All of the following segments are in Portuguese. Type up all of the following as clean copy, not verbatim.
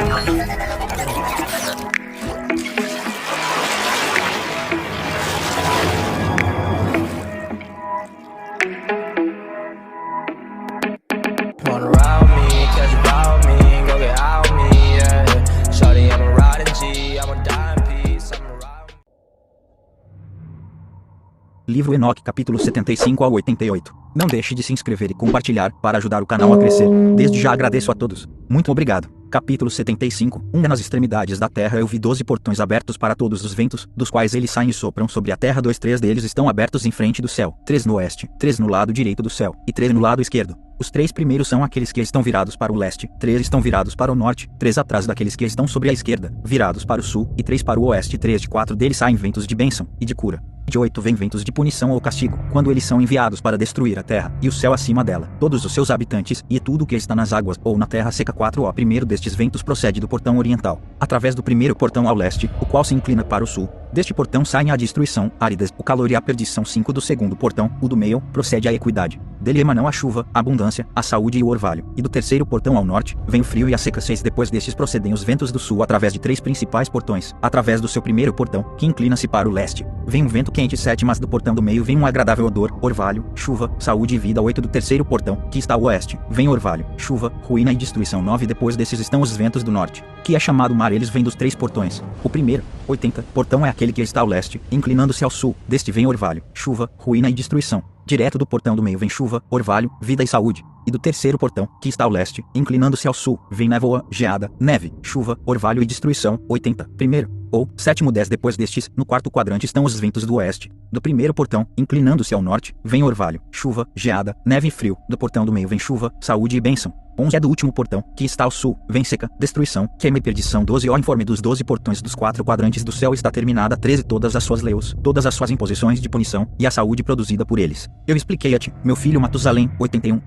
Wanna ride me, catch a vibe me, go get out me, yeah. Shawty, I'm a riding G, I'm a dying piece, I'm a ride. Livro Enoque, capítulo 75 ao 88. Não deixe de se inscrever e compartilhar para ajudar o canal a crescer. Desde já agradeço a todos. Muito obrigado. Capítulo 75. Nas extremidades da terra eu vi 12 portões abertos para todos os ventos, dos quais eles saem e sopram sobre a terra. 3 deles estão abertos em frente do céu, 3 no oeste, 3 no lado direito do céu, e 3 no lado esquerdo. Os 3 primeiros são aqueles que estão virados para o leste, 3 estão virados para o norte, 3 atrás daqueles que estão sobre a esquerda, virados para o sul, e 3 para o oeste. 3 de 4 deles saem ventos de bênção e de cura. De 8 vêm ventos de punição ou castigo, quando eles são enviados para destruir a terra, e o céu acima dela, todos os seus habitantes, e tudo o que está nas águas ou na terra seca. 4 O primeiro destes ventos procede do portão oriental, através do primeiro portão ao leste, o qual se inclina para o sul. Deste portão saem a destruição, a aridez, o calor e a perdição. 5 Do segundo portão, o do meio, procede a equidade. Dele emanam a chuva, a abundância, a saúde e o orvalho. E do terceiro portão ao norte, vem o frio e a seca. 6 Depois destes procedem os ventos do sul através de 3 principais portões. Através do seu primeiro portão, que inclina-se para o leste, vem um vento quente. 7 Mas do portão do meio vem um agradável odor, orvalho, chuva, saúde e vida. 8 Do terceiro portão, que está ao oeste, vem orvalho, chuva, ruína e destruição. 9 Depois desses estão os ventos do norte, que é chamado mar. Eles vêm dos 3 portões. O primeiro, 80, portão é aquele que está ao leste, inclinando-se ao sul. Deste vem orvalho, chuva, ruína e destruição. Direto do portão do meio vem chuva, orvalho, vida e saúde. E do terceiro portão, que está ao leste, inclinando-se ao sul, vem névoa, geada, neve, chuva, orvalho e destruição. 80. Primeiro, ou sétimo. 10 Depois destes, no quarto quadrante estão os ventos do oeste. Do primeiro portão, inclinando-se ao norte, vem orvalho, chuva, geada, neve e frio. Do portão do meio vem chuva, saúde e bênção. 11 É do último portão, que está ao sul, vem seca, destruição, queima e perdição. 12 O informe dos 12 portões dos 4 quadrantes do céu está terminada. 13 Todas as suas leis, todas as suas imposições de punição, e a saúde produzida por eles. Eu expliquei a ti, meu filho Matusalém. 81.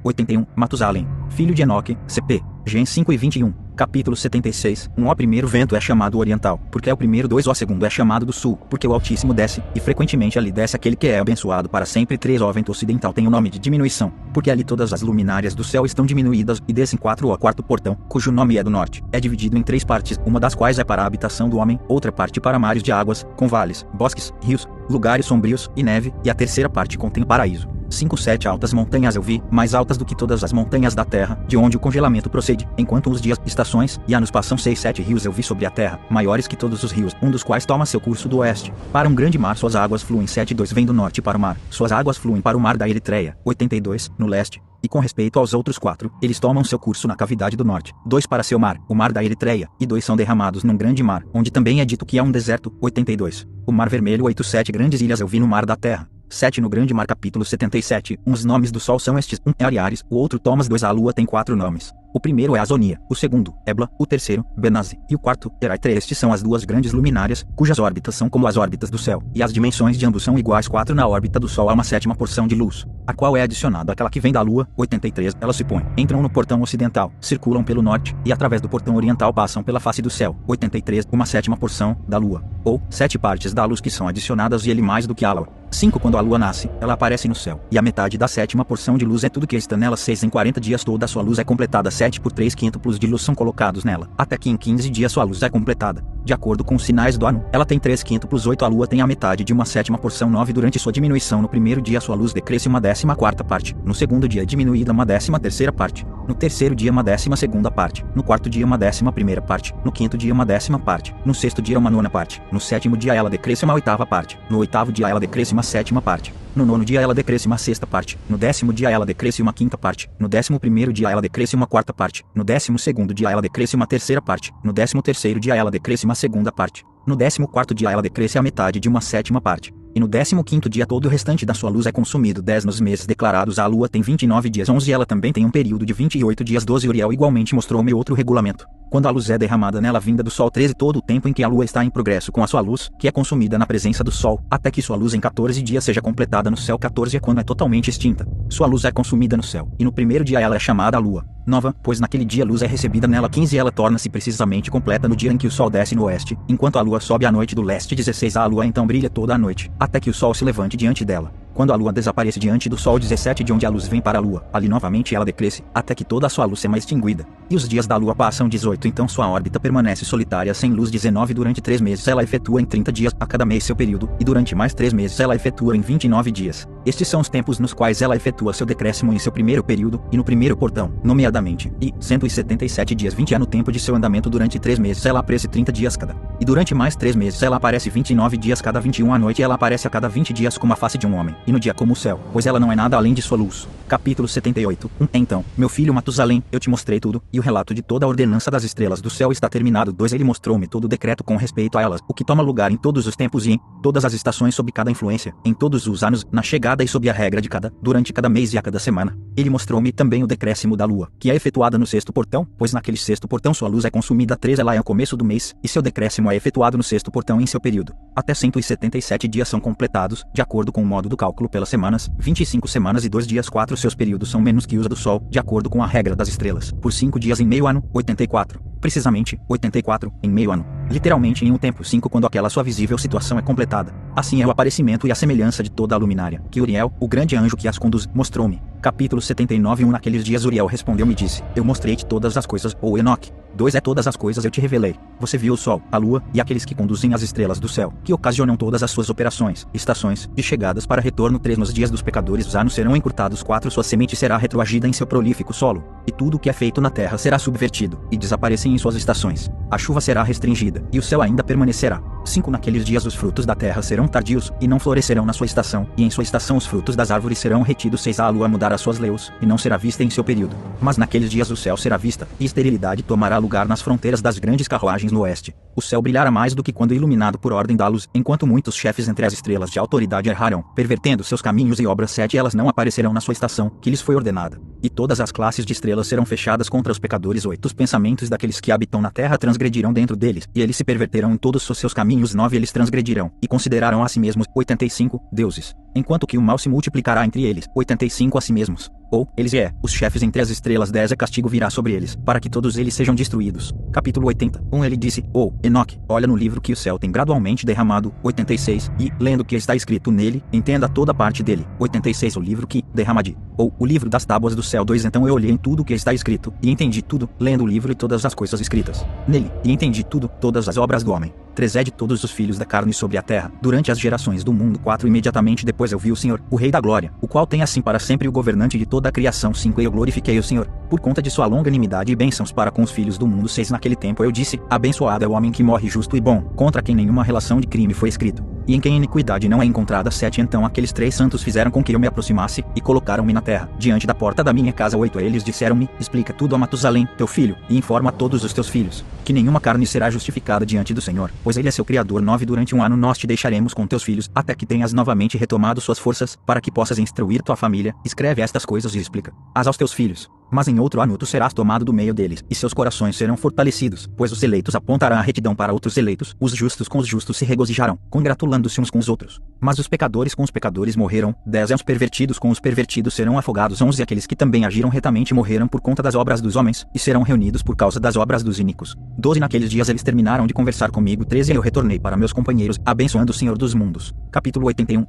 Matusalém, filho de Enoque, CP. Gen 5 e 21. Capítulo 76. O primeiro vento é chamado oriental, porque é o primeiro. 2 O segundo é chamado do sul, porque o Altíssimo desce, e frequentemente ali desce aquele que é abençoado para sempre. 3 O vento ocidental tem o nome de diminuição, porque ali todas as luminárias do céu estão diminuídas, e descem. 4 O quarto portão, cujo nome é do norte, é dividido em 3 partes, uma das quais é para a habitação do homem, outra parte para mares de águas, com vales, bosques, rios, lugares sombrios e neve, e a terceira parte contém o paraíso. 5 7 Altas montanhas eu vi, mais altas do que todas as montanhas da terra, de onde o congelamento procede, enquanto os dias, estações e anos passam. 6 7 Rios eu vi sobre a terra, maiores que todos os rios, um dos quais toma seu curso do oeste para um grande mar, suas águas fluem. 7 2 Vem do norte para o mar, suas águas fluem para o mar da Eritreia. 82 No leste. E com respeito aos outros 4, eles tomam seu curso na cavidade do norte. 2 para seu mar, o mar da Eritreia, e 2 são derramados num grande mar, onde também é dito que é um deserto. 82 O mar vermelho. 8 7 Grandes ilhas eu vi no mar da terra. 7 No grande mar. Capítulo 77. Os nomes do sol são estes: um é Ariares, o outro Thomas. 2 A lua tem 4 nomes. O primeiro é Azonia, o segundo, Ebla, o terceiro, Benazi, e o quarto, Eraitra. Estes são as 2 grandes luminárias, cujas órbitas são como as órbitas do céu, e as dimensões de ambos são iguais. 4 Na órbita do sol há uma 7ª porção de luz, a qual é adicionada àquela que vem da lua. 83 Elas se põem, entram no portão ocidental, circulam pelo norte, e através do portão oriental passam pela face do céu. 83 Uma 7ª porção, da lua, ou 7 partes da luz que são adicionadas, e ele mais do que a lua. 5 Quando a lua nasce, ela aparece no céu, e a metade da 7ª porção de luz é tudo que está nela. 6 Em 40 dias toda a sua luz é completada. 7 por 3 quíntuplos de luz são colocados nela, até que em 15 dias sua luz é completada. De acordo com os sinais do ano, ela tem 3 quíntuplos. 8 A lua tem a metade de uma 7ª porção. 9 Durante sua diminuição no primeiro dia sua luz decresce uma 14ª parte, no segundo dia é diminuída uma 13ª parte, no terceiro dia uma 12ª parte, no quarto dia uma 11ª parte, no quinto dia uma 10ª parte, no sexto dia uma 9ª parte, no sétimo dia ela decresce uma 8ª parte, no oitavo dia ela decresce uma 7ª parte, no nono dia ela decresce uma 6ª parte, no 10º dia ela decresce uma 5ª parte, no 11º dia ela decresce uma 4ª parte, no 12º dia ela decresce uma 3ª parte, no 13º dia ela decresce uma 2ª parte, no 14º dia ela decresce a metade de uma 7ª parte, e no 15º dia todo o restante da sua luz é consumido. 10 Nos meses declarados a lua tem 29 dias. 11 Ela também tem um período de 28 dias. 12 Uriel igualmente mostrou-me outro regulamento, quando a luz é derramada nela vinda do sol. 13 Todo o tempo em que a lua está em progresso com a sua luz, que é consumida na presença do sol, até que sua luz em 14 dias seja completada no céu. 14 É quando é totalmente extinta, sua luz é consumida no céu, e no primeiro dia ela é chamada a lua nova, pois naquele dia a luz é recebida nela. 15 Ela torna-se precisamente completa no dia em que o sol desce no oeste, enquanto a lua sobe à noite do leste. 16 A lua então brilha toda a noite, até que o sol se levante diante dela. Quando a lua desaparece diante do sol 17 de onde a luz vem para a lua, ali novamente ela decresce, até que toda a sua luz seja extinguida. E os dias da lua passam 18, então sua órbita permanece solitária sem luz 19 durante 3 meses ela efetua em 30 dias a cada mês seu período, e durante mais 3 meses ela efetua em 29 dias. Estes são os tempos nos quais ela efetua seu decréscimo em seu primeiro período, e no primeiro portão, nomeadamente, e 177 dias 20 é no tempo de seu andamento durante 3 meses ela aparece 30 dias cada. E durante mais 3 meses ela aparece 29 dias cada 21 à noite ela aparece a cada 20 dias como a face de um homem, e no dia como o céu, pois ela não é nada além de sua luz. Capítulo 78. Então, meu filho Matusalém, eu te mostrei tudo, e o relato de toda a ordenança das estrelas do céu está terminado. 2 Ele mostrou-me todo o decreto com respeito a elas, o que toma lugar em todos os tempos e em todas as estações sob cada influência, em todos os anos, na chegada e sob a regra de cada, durante cada mês e a cada semana. Ele mostrou-me também o decréscimo da lua, que é efetuada no sexto portão, pois naquele sexto portão sua luz é consumida 3 ela é o começo do mês, e seu decréscimo é efetuado no sexto portão em seu período. Até 177 dias são completados, de acordo com o modo do cálculo pelas semanas, 25 semanas e 2 dias 4 seus períodos são menos que os do sol, de acordo com a regra das estrelas. Por 5 dias em meio ano, 84. Precisamente, 84, em meio ano. Literalmente em um tempo 5 quando aquela sua visível situação é completada. Assim é o aparecimento e a semelhança de toda a luminária, que Uriel, o grande anjo que as conduz, mostrou-me. Capítulo 79. Naqueles dias Uriel respondeu-me e disse, eu mostrei-te todas as coisas, ou Enoque. 2 É todas as coisas eu te revelei. Você viu o sol, a lua, e aqueles que conduzem as estrelas do céu, que ocasionam todas as suas operações, estações, de chegadas para retorno. 3 Nos dias dos pecadores os anos serão encurtados. 4 Sua semente será retroagida em seu prolífico solo, e tudo o que é feito na terra será subvertido, e desaparecer em suas estações. A chuva será restringida, e o céu ainda permanecerá. 5 Naqueles dias os frutos da terra serão tardios, e não florescerão na sua estação, e em sua estação os frutos das árvores serão retidos. 6 A lua mudará suas leus, e não será vista em seu período. Mas naqueles dias o céu será vista, e esterilidade tomará lugar nas fronteiras das grandes carruagens no oeste. O céu brilhará mais do que quando iluminado por ordem da luz, enquanto muitos chefes entre as estrelas de autoridade errarão, pervertendo seus caminhos e obras. 7 Elas não aparecerão na sua estação, que lhes foi ordenada. E todas as classes de estrelas serão fechadas contra os pecadores. 8 Os pensamentos daqueles que habitam na terra transgredirão dentro deles, e eles se perverterão em todos os seus caminhos. 9 Eles transgredirão, e considerarão a si mesmos, 85, deuses, enquanto que o mal se multiplicará entre eles, 85 a si mesmos. Ou, eles os chefes entre as estrelas. 10 Castigo virá sobre eles, para que todos eles sejam destruídos. Capítulo 80. Ele disse, Enoque, olha no livro que o céu tem gradualmente derramado. 86 E, lendo o que está escrito nele, entenda toda parte dele. 86 O livro que derrama o livro das tábuas do céu. 2 Então eu olhei em tudo o que está escrito, e entendi tudo, lendo o livro e todas as coisas escritas nele, e entendi tudo, todas as obras do homem. 3 De todos os filhos da carne sobre a terra, durante as gerações do mundo. 4 Imediatamente depois eu vi o Senhor, o Rei da Glória, o qual tem assim para sempre o governante de toda a criação. 5 Eu glorifiquei o Senhor, por conta de sua longanimidade e bênçãos para com os filhos do mundo. 6 Naquele tempo eu disse, abençoado é o homem que morre justo e bom, contra quem nenhuma relação de crime foi escrito, e em quem iniquidade não é encontrada. 7 Então aqueles 3 santos fizeram com que eu me aproximasse, e colocaram-me na terra, diante da porta da minha casa. 8 Eles disseram-me, explica tudo a Matusalém, teu filho, e informa a todos os teus filhos, que nenhuma carne será justificada diante do Senhor, pois ele é seu Criador. 9 Durante um ano nós te deixaremos com teus filhos, até que tenhas novamente retomado suas forças, para que possas instruir tua família. Escreve estas coisas e explica-as aos teus filhos. Mas em outro ano tu serás tomado do meio deles, e seus corações serão fortalecidos, pois os eleitos apontarão a retidão para outros eleitos, os justos com os justos se regozijarão, congratulando-se uns com os outros. Mas os pecadores com os pecadores morrerão. 10 Os pervertidos com os pervertidos serão afogados. 11 Aqueles que também agiram retamente morreram por conta das obras dos homens, e serão reunidos por causa das obras dos ínicos. 12 Naqueles dias eles terminaram de conversar comigo. 13 Eu retornei para meus companheiros, abençoando o Senhor dos mundos. Capítulo 81.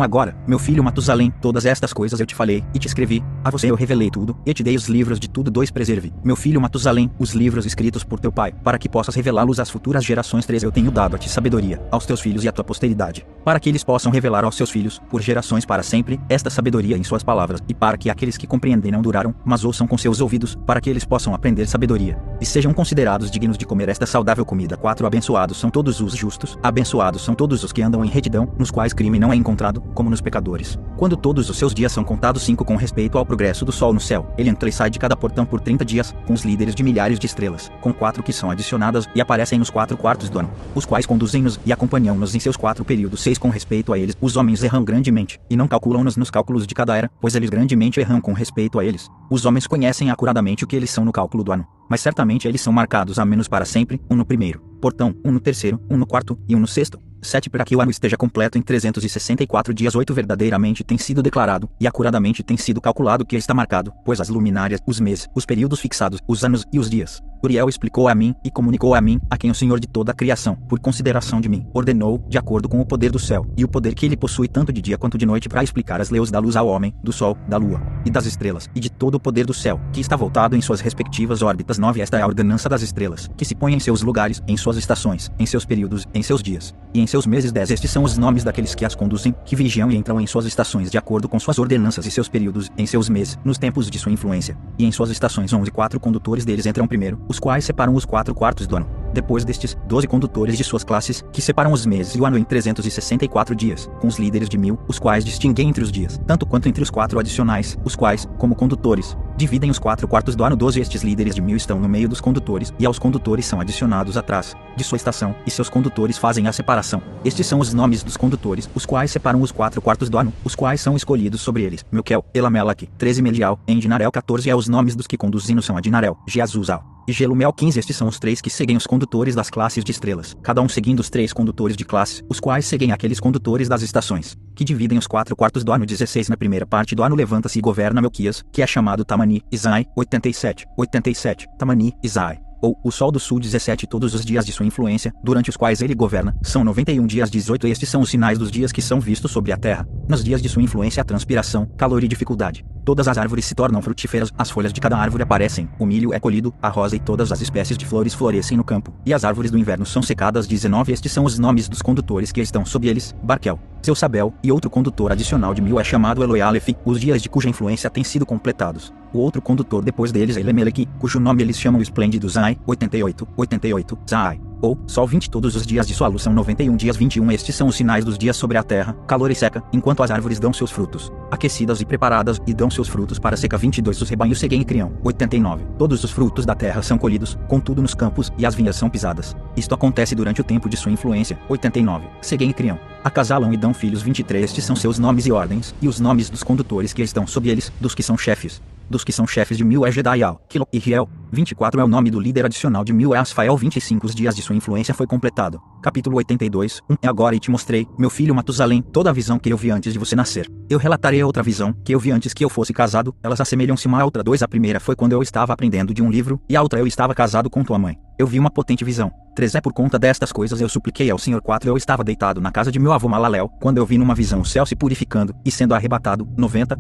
Agora, meu filho Matusalém, todas estas coisas eu te falei, e te escrevi, a você eu revelei tudo, e te dei os livros de tudo. 2 Preserve, meu filho Matusalém, os livros escritos por teu pai, para que possas revelá-los às futuras gerações. 3 Eu tenho dado a ti sabedoria, aos teus filhos e à tua posteridade, para que eles possam revelar aos seus filhos, por gerações para sempre, esta sabedoria em suas palavras, e para que aqueles que compreendem não duraram, mas ouçam com seus ouvidos, para que eles possam aprender sabedoria, e sejam considerados dignos de comer esta saudável comida. 4 Abençoados são todos os justos, abençoados são todos os que andam em retidão, nos quais crime não é encontrado, como nos pecadores. Quando todos os seus dias são contados. 5 Com respeito ao progresso do sol no céu, ele entra e sai de cada portão por 30 dias, com os líderes de milhares de estrelas, com 4 que são adicionadas, e aparecem nos 4 quartos do ano, os quais conduzem-nos e acompanham-nos em seus 4 períodos. 6 Com respeito a eles, os homens erram grandemente, e não calculam-nos nos cálculos de cada era, pois eles grandemente erram com respeito a eles. Os homens conhecem acuradamente o que eles são no cálculo do ano, mas certamente eles são marcados a menos para sempre, um no primeiro portão, um no terceiro, um no quarto, e um no sexto. 7 Para que o ano esteja completo em 364 dias. 8 Verdadeiramente tem sido declarado, e acuradamente tem sido calculado que está marcado, pois as luminárias, os meses, os períodos fixados, os anos e os dias, Uriel explicou a mim, e comunicou a mim, a quem o Senhor de toda a criação, por consideração de mim, ordenou, de acordo com o poder do céu, e o poder que ele possui tanto de dia quanto de noite, para explicar as leis da luz ao homem, do sol, da lua, e das estrelas, e de todo o poder do céu, que está voltado em suas respectivas órbitas. 9 Esta é a ordenança das estrelas, que se põem em seus lugares, em suas estações, em seus períodos, em seus dias, e em seus meses. 10 Estes são os nomes daqueles que as conduzem, que vigiam e entram em suas estações de acordo com suas ordenanças e seus períodos, em seus meses, nos tempos de sua influência, e em suas estações. 11 4 condutores deles entram primeiro, os quais separam os 4 quartos do ano. Depois destes, 12 condutores de suas classes, que separam os meses e o ano em 364 dias, com os líderes de 1000, os quais distinguem entre os dias, tanto quanto entre os 4 adicionais, os quais, como condutores, dividem os 4 quartos do ano. 12 Estes líderes de 1000 estão no meio dos condutores, e aos condutores são adicionados atrás de sua estação, e seus condutores fazem a separação. Estes são os nomes dos condutores, os quais separam os 4 quartos do ano, os quais são escolhidos sobre eles: Melquel, Elamelec, 13 Melial, Endinarel. 14 É os nomes dos que conduzem são Adinarel, Jeazuzal e Gelumel. 15 Estes são os 3 que seguem os condutores das classes de estrelas, cada um seguindo os 3 condutores de classe, os quais seguem aqueles condutores das estações, que dividem os 4 quartos do ano. 16 Na primeira parte do ano levanta-se e governa Melquias, que é chamado Tamani, Isai. 87 Tamani, Isai, ou o sol do sul. 17 Todos os dias de sua influência, durante os quais ele governa, são 91 dias. 18 Estes são os sinais dos dias que são vistos sobre a terra. Nos dias de sua influência há transpiração, calor e dificuldade. Todas as árvores se tornam frutíferas, as folhas de cada árvore aparecem, o milho é colhido, a rosa e todas as espécies de flores florescem no campo, e as árvores do inverno são secadas. 19 Estes são os nomes dos condutores que estão sob eles: Barquel, Zeusabel, e outro condutor adicional de 1000 é chamado Eloialef, os dias de cuja influência têm sido completados. O outro condutor depois deles é Elemelec, cujo nome eles chamam esplêndido Zai. 88 Zai, ou sol. 20 Todos os dias de sua luz são 91 dias. 21 Estes são os sinais dos dias sobre a terra, calor e seca, enquanto as árvores dão seus frutos, aquecidas e preparadas, e dão seus frutos para seca. 22 Os rebanhos seguem e criam. 89 Todos os frutos da terra são colhidos, contudo nos campos, e as vinhas são pisadas. Isto acontece durante o tempo de sua influência. 89 Seguem e criam, acasalam e dão filhos. 23 Estes são seus nomes e ordens, e os nomes dos condutores que estão sob eles, dos que são chefes. Dos que são chefes de 1000 é Gedaial, Quilo e Riel. 24 É o nome do líder adicional de 1000 é Asfael. 25 Os dias de sua influência foi completado. Capítulo 82 É agora e te mostrei, meu filho Matusalém, toda a visão que eu vi antes de você nascer. Eu relatarei a outra visão, que eu vi antes que eu fosse casado, elas assemelham-se uma à outra. 2 A primeira foi quando eu estava aprendendo de um livro, e a outra eu estava casado com tua mãe. Eu vi uma potente visão. 3 É por conta destas coisas eu supliquei ao Senhor. 4 Eu estava deitado na casa de meu avô Malaléu, quando eu vi numa visão o céu se purificando, e sendo arrebatado. 90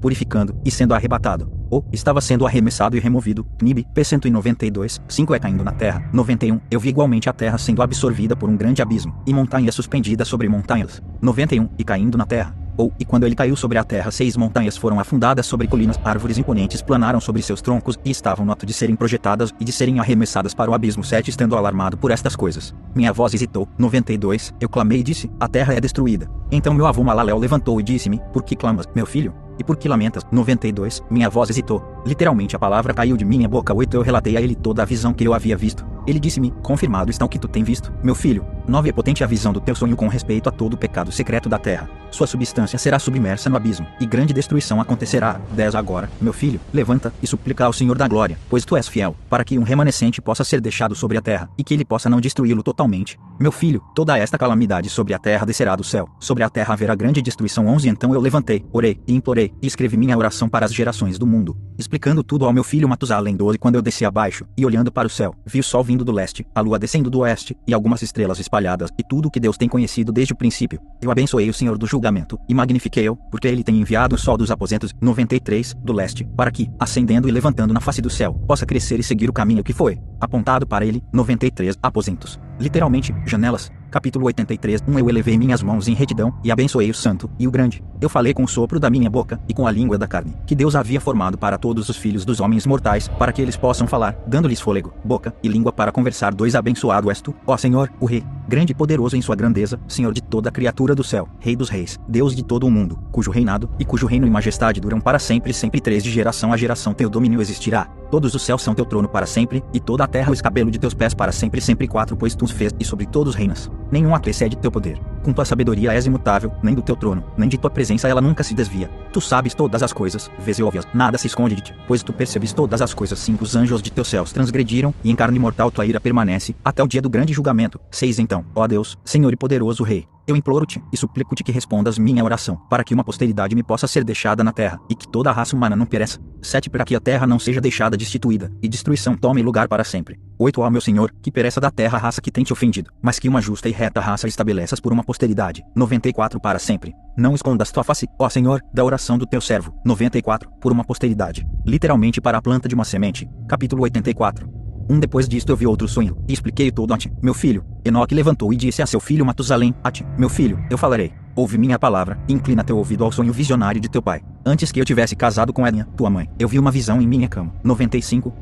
Purificando, e sendo arrebatado. Estava sendo arremessado e removido. Nibe, P192. 5 É caindo na terra. 91 Eu vi igualmente a terra sendo absorvida por um grande abismo, e montanhas suspendidas sobre montanhas. 91 E caindo na terra. E quando ele caiu sobre a terra, 6 montanhas foram afundadas sobre colinas, árvores imponentes planaram sobre seus troncos, e estavam no ato de serem projetadas e de serem arremessadas para o abismo. 7 Estando alarmado por estas coisas, minha voz hesitou. 92 Eu clamei e disse: a terra é destruída. Então meu avô Malaléu levantou e disse-me: por que clamas, meu filho? E por que lamentas? 92 Minha voz hesitou. Literalmente a palavra caiu de minha boca. 8 Eu relatei a ele toda a visão que eu havia visto. Ele disse-me: confirmado está o que tu tem visto, meu filho. 9 É potente a visão do teu sonho com respeito a todo o pecado secreto da terra. Sua substância será submersa no abismo, e grande destruição acontecerá. 10 Agora, meu filho, levanta e suplica ao Senhor da glória, pois tu és fiel, para que um remanescente possa ser deixado sobre a terra, e que ele possa não destruí-lo totalmente. Meu filho, toda esta calamidade sobre a terra descerá do céu. Sobre a terra haverá grande destruição. 11 Então eu levantei, orei e implorei, e escrevi minha oração para as gerações do mundo, explicando tudo ao meu filho Matusalém. 12 Quando eu desci abaixo, e olhando para o céu, vi o sol vindo do leste, a lua descendo do oeste, e algumas estrelas espalhadas, e tudo o que Deus tem conhecido desde o princípio. Eu abençoei o Senhor do julgamento, e magnifiquei-o, porque ele tem enviado o sol dos aposentos. 93 Do leste, para que, ascendendo e levantando na face do céu, possa crescer e seguir o caminho que foi apontado para ele. 93 Aposentos, literalmente, janelas. Capítulo 83 Eu elevei minhas mãos em retidão, e abençoei o santo, e o grande. Eu falei com o sopro da minha boca, e com a língua da carne, que Deus havia formado para todos os filhos dos homens mortais, para que eles possam falar, dando-lhes fôlego, boca e língua para conversar. 2 Abençoado és tu, ó Senhor, o Rei, grande e poderoso em sua grandeza, Senhor de toda a criatura do céu, Rei dos reis, Deus de todo o mundo, cujo reinado e cujo reino e majestade duram para sempre. 3 De geração a geração teu domínio existirá. Todos os céus são teu trono para sempre, e toda a terra o escabelo de teus pés para sempre. 4 Pois tu os fez, e sobre todos reinas. Nenhum ato excede teu poder. Com tua sabedoria és imutável, nem do teu trono, nem de tua presença ela nunca se desvia. Tu sabes todas as coisas, vês e óbvias, nada se esconde de ti, pois tu percebes todas as coisas. 5 Os anjos de teus céus transgrediram, e em carne mortal tua ira permanece, até o dia do grande julgamento. 6 Então, ó Deus, Senhor e poderoso Rei, eu imploro-te, e suplico-te que respondas minha oração, para que uma posteridade me possa ser deixada na terra, e que toda a raça humana não pereça. 7 Para que a terra não seja deixada destituída, e destruição tome lugar para sempre. 8 Ó meu Senhor, que pereça da terra a raça que tem te ofendido, mas que uma justa e reta raça estabeleças por uma posteridade. 94 Para sempre. Não escondas tua face, ó Senhor, da oração do teu servo. 94 Por uma posteridade. Literalmente para a planta de uma semente. Capítulo 84. Depois disto eu vi outro sonho, e expliquei todo a ti, meu filho. Enoque levantou e disse a seu filho Matusalém, a ti, meu filho, eu falarei. Ouve minha palavra, e inclina teu ouvido ao sonho visionário de teu pai. Antes que eu tivesse casado com Edna, tua mãe, eu vi uma visão em minha cama. 95.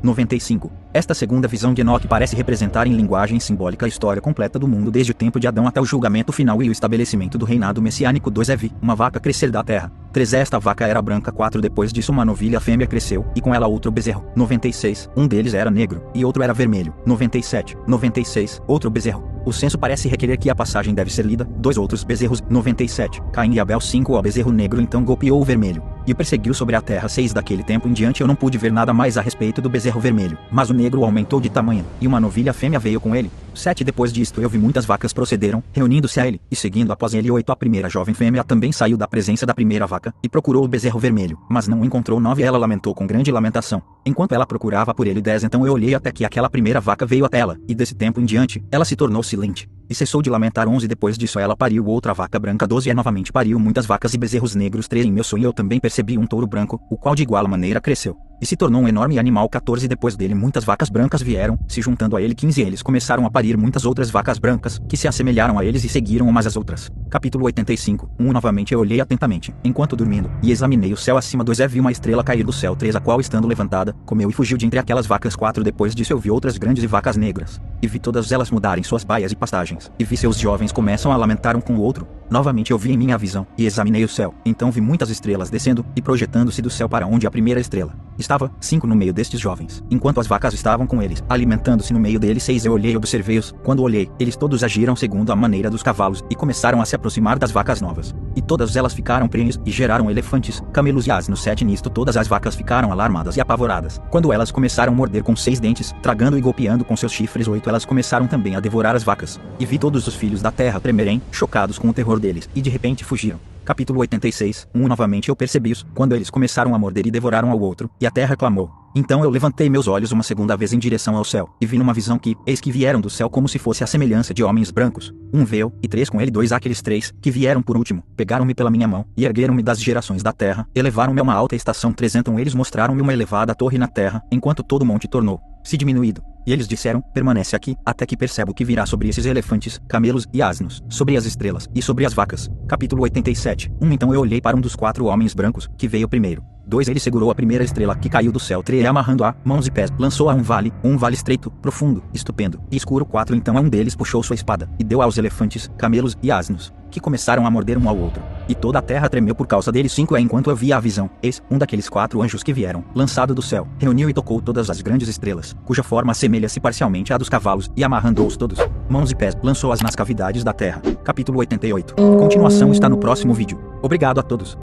Esta segunda visão de Enoque parece representar em linguagem simbólica a história completa do mundo desde o tempo de Adão até o julgamento final e o estabelecimento do reinado messiânico. 2 Vi uma vaca crescer da terra. 3 Esta vaca era branca. 4 Depois disso uma novilha fêmea cresceu, e com ela outro bezerro. 96 Um deles era negro, e outro era vermelho. 96 Outro bezerro. O censo parece requerer que a passagem deve ser lida. 2 outros bezerros. 97 Caim e Abel. 5 O bezerro negro então golpeou o vermelho, e o perseguiu sobre a terra. 6 Daquele tempo em diante eu não pude ver nada mais a respeito do bezerro vermelho, mas o negro aumentou de tamanho, e uma novilha fêmea veio com ele. 7 Depois disto eu vi muitas vacas procederam, reunindo-se a ele, e seguindo após ele. 8 A primeira jovem fêmea também saiu da presença da primeira vaca, e procurou o bezerro vermelho, mas não o encontrou. 9 Ela lamentou com grande lamentação, enquanto ela procurava por ele. 10 Então eu olhei até que aquela primeira vaca veio até ela, e desse tempo em diante, ela se tornou silente, e cessou de lamentar. 11 Depois disso ela pariu outra vaca branca. 12 novamente pariu muitas vacas e bezerros negros. 13 Em meu sonho eu também percebi um touro branco, o qual de igual maneira cresceu, e se tornou um enorme animal. 14 Depois dele muitas vacas brancas vieram, se juntando a ele. 15 Eles começaram a parir muitas outras vacas brancas, que se assemelharam a eles e seguiram umas às outras. Capítulo 85. Novamente eu olhei atentamente, enquanto dormindo, e examinei o céu acima. 2 Vi uma estrela cair do céu. 3 A qual estando levantada, comeu e fugiu de entre aquelas vacas. 4 Depois disso eu vi outras grandes e vacas negras, e vi todas elas mudarem suas baias e pastagens, e vi seus jovens começam a lamentar um com o outro. Novamente eu vi em minha visão, e examinei o céu. Então vi muitas estrelas descendo, e projetando-se do céu para onde a primeira estrela estava. 5 No meio destes jovens, enquanto as vacas estavam com eles, alimentando-se no meio deles. 6 Eu olhei e observei-os. Quando olhei, eles todos agiram segundo a maneira dos cavalos, e começaram a se aproximar das vacas novas, e todas elas ficaram prenhes, e geraram elefantes, camelos e asnos. 7 Nisto todas as vacas ficaram alarmadas e apavoradas, quando elas começaram a morder com 6 dentes, tragando e golpeando com seus chifres. 8 Elas começaram também a devorar as vacas, e vi todos os filhos da terra tremerem, chocados com o terror deles, e de repente fugiram. Capítulo 86. Novamente eu percebi-os, quando eles começaram a morder e devoraram ao outro, e a terra clamou. Então eu levantei meus olhos uma segunda vez em direção ao céu, e vi numa visão que, eis que vieram do céu como se fosse a semelhança de homens brancos. Veio, e 3 com ele. 2 Aqueles 3, que vieram por último, pegaram-me pela minha mão, e ergueram-me das gerações da terra, elevaram-me a uma alta estação. 3 Então eles mostraram-me uma elevada torre na terra, enquanto todo o monte tornou-se diminuído. E eles disseram, permanece aqui, até que perceba o que virá sobre esses elefantes, camelos e asnos, sobre as estrelas, e sobre as vacas. Capítulo 87. Então eu olhei para um dos 4 homens brancos, que veio primeiro. 2 Ele segurou a primeira estrela que caiu do céu. 3 Amarrando-a, mãos e pés, lançou a um vale estreito, profundo, estupendo e escuro. 4 Então um deles puxou sua espada, e deu aos elefantes, camelos e asnos, que começaram a morder um ao outro, e toda a terra tremeu por causa deles. 5 Enquanto eu via a visão, eis, um daqueles 4 anjos que vieram, lançado do céu, reuniu e tocou todas as grandes estrelas, cuja forma assemelha-se parcialmente à dos cavalos, e amarrando-os todos, mãos e pés, lançou-as nas cavidades da terra. Capítulo 88. Continuação está no próximo vídeo. Obrigado a todos.